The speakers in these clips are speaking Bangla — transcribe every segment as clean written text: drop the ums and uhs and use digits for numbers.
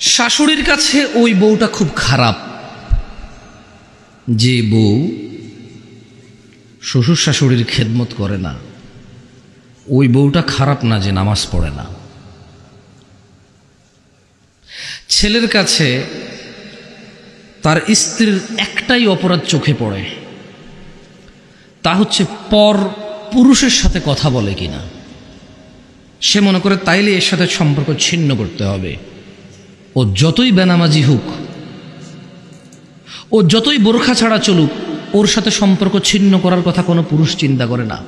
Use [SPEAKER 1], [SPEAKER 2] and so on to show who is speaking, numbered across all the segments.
[SPEAKER 1] শাশুড়ির কাছে ওই বউটা খুব খারাপ, যে বউ শ্বশুর শাশুড়ির খেদমত করে না। ওই বউটা খারাপ না যে নামাজ পড়ে না। ছেলের কাছে তার স্ত্রীর একটাই অপরাধ চোখে পড়ে, তা হচ্ছে পর পুরুষের সাথে কথা বলে কিনা। সে মনে করে তাইলে এর সাথে সম্পর্ক ছিন্ন করতে হবে। ও যতই বেনামাজি হোক, ও যতই বোরখা ছাড়া চলুক, ওর সাথে সম্পর্ক ছিন্ন করার কথা কোনো পুরুষ চিন্তা করে না,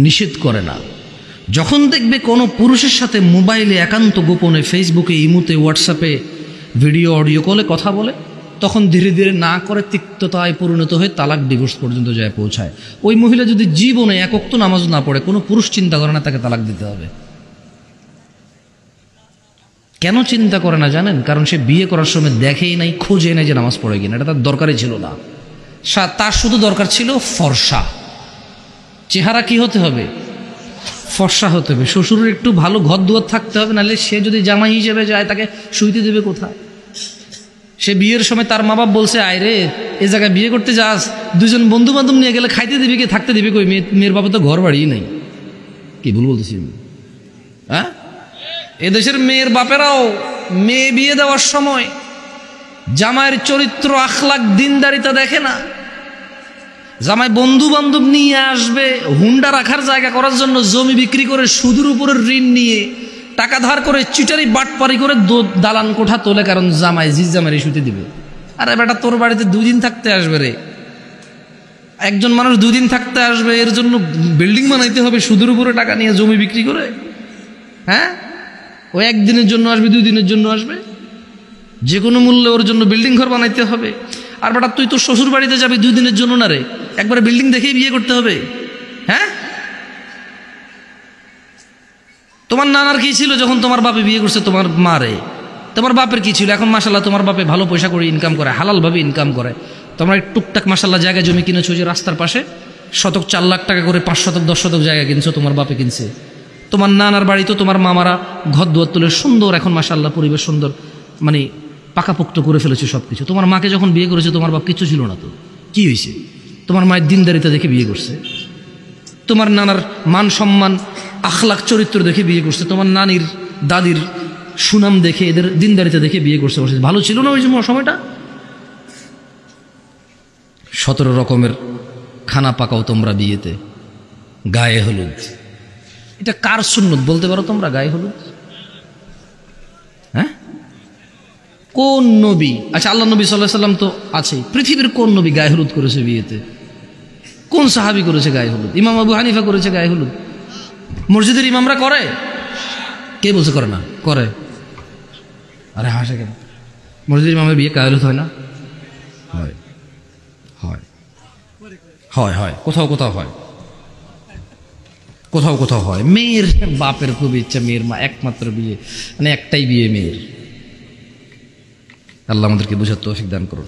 [SPEAKER 1] নিষেধ করে না। যখন দেখবে কোনো পুরুষের সাথে মোবাইলে একান্ত গোপনে, ফেসবুকে, ইমুতে, হোয়াটসঅ্যাপে, ভিডিও অডিও কলে কথা বলে, তখন ধীরে ধীরে না করে তিক্ততায় পরিণত হয়ে তালাক, ডিভোর্স পর্যন্ত যায় পৌঁছায়। ওই মহিলা যদি জীবনে এক ওয়াক্ত নামাজ না পড়ে, কোনো পুরুষ চিন্তা করে না তাকে তালাক দিতে হবে। কেন চিন্তা করে না জানেন? কারণ সে বিয়ে করার সময় দেখেই নাই, খোঁজে নাই যে নামাজ পড়ে কিনা। এটা তার দরকারই ছিল না। তার শুধু দরকার ছিল ফর্সা চেহারা। কি হতে হবে? ফর্সা হতে হবে। শ্বশুরের একটু ভালো ঘর দুয়ার থাকতে হবে, নাহলে সে যদি জামাই হিসেবে যায় তাকে শুইতে দেবে কোথায়? সে বিয়ের সময় তার মা বাপ বলছে, আয় রে এ জায়গায় বিয়ে করতে যাস, দুজন বন্ধু বান্ধব নিয়ে গেলে খাইতে দিবি কি, থাকতে দিবি কই? মেয়ের বাবা তো ঘর বাড়িই নাই। কি ভুল বলতেছি? হ্যাঁ, এদেশের মেয়ের বাপেরাও মেয়ে বিয়ে দেওয়ার সময় জামাইয়ের চরিত্র, আখলাক, দিনদারিতা দেখে না। জামাই বন্ধু বান্ধব নিয়ে আসবে, হুন্ডা রাখার জায়গা করার জন্য জমি বিক্রি করে, সুদের উপরে ঋণ নিয়ে, টাকা ধার করে, চিটারি বাটপারি করে দালান কোঠা তোলে, কারণ জামাই জামাই শুতে দিবে। আরে বেটা, তোর বাড়িতে দুদিন থাকতে আসবে রে, একজন মানুষ দুদিন থাকতে আসবে, এর জন্য বিল্ডিং বানাইতে হবে সুদের উপরে টাকা নিয়ে, জমি বিক্রি করে? হ্যাঁ, ও একদিনের জন্য আসবে, 2 দিনের জন্য আসবে, যে কোনো মূল্যে ওর জন্য বিল্ডিং ঘর বানাইতে হবে। আর বেটা, তুই তো শ্বশুর বাড়িতে যাবি 2 দিনের জন্য না রে, একবারে বিল্ডিং দেখেই বিয়ে করতে হবে। হ্যাঁ, তোমার নানার কি ছিল যখন তোমার বাপে বিয়ে করছে তোমার মারে? তোমার বাপের কি ছিল? এখন মাশাল্লাহ তোমার বাপে ভালো পয়সা করে ইনকাম করে, হালালভাবে ইনকাম করে। তোমরা টুকটাক মাশাল্লাহ জায়গা জমি কিনেছো, যে রাস্তার পাশে শতক 4 লাখ টাকা করে 5 শতক 10 শতক জায়গা কিনছো, তোমার বাপে কিনছে। তোমার নানার বাড়ি তো তোমার মামারা ঘর দুয়ার তুলে সুন্দর, এখন মাশাল্লাহ পরিবেশ সুন্দর, মানে পাকাপোক্ত করে ফেলেছে সব কিছু। তোমার মাকে যখন বিয়ে করেছে তোমার বাপ কিছু ছিল না, তো কি হয়েছে? তোমার মায়ের দিনদারিতা দেখে বিয়ে করছে, তোমার নানার মান সম্মান, আখলাক, চরিত্র দেখে বিয়ে করছে, তোমার নানির দাদির সুনাম দেখে, এদের দিনদারিতা দেখে বিয়ে করছে। ভালো ছিল না ওই সময়টা? 17 রকমের খানা পাকাও তোমরা বিয়েতে। গায়ে হলুদ, এটা কার সুন্নত বলতে পারো তোমরা? গায়ে হলুদ, হ্যাঁ, কোন নবী? আচ্ছা, আল্লাহ নবী সাল্লাল্লাহু আলাইহি সাল্লাম তো আছেই, পৃথিবীর কোন নবী গায়ে হলুদ করেছে বিয়েতে? কোন সাহাবী করেছে গায়ে হলুদ? ইমাম আবু হানিফা করেছে গায়ে হলুদ। মসজিদের ইমামরা করে? কে বলছে করে না? করে। আরে হাসে কেন? মসজিদের ইমামের বিয়ে গায়ে হলুদ হয় না? হয়, হয়, হয়, হয়, কোথাও কোথাও হয়, কোথাও কোথাও হয়। মেয়ের বাপের খুব ইচ্ছা, মেয়ের মা একমাত্র বিয়ে, মানে একটাই বিয়ে মেয়ের। আল্লাহ আমাদেরকে বুঝার তৌফিক দান করুন।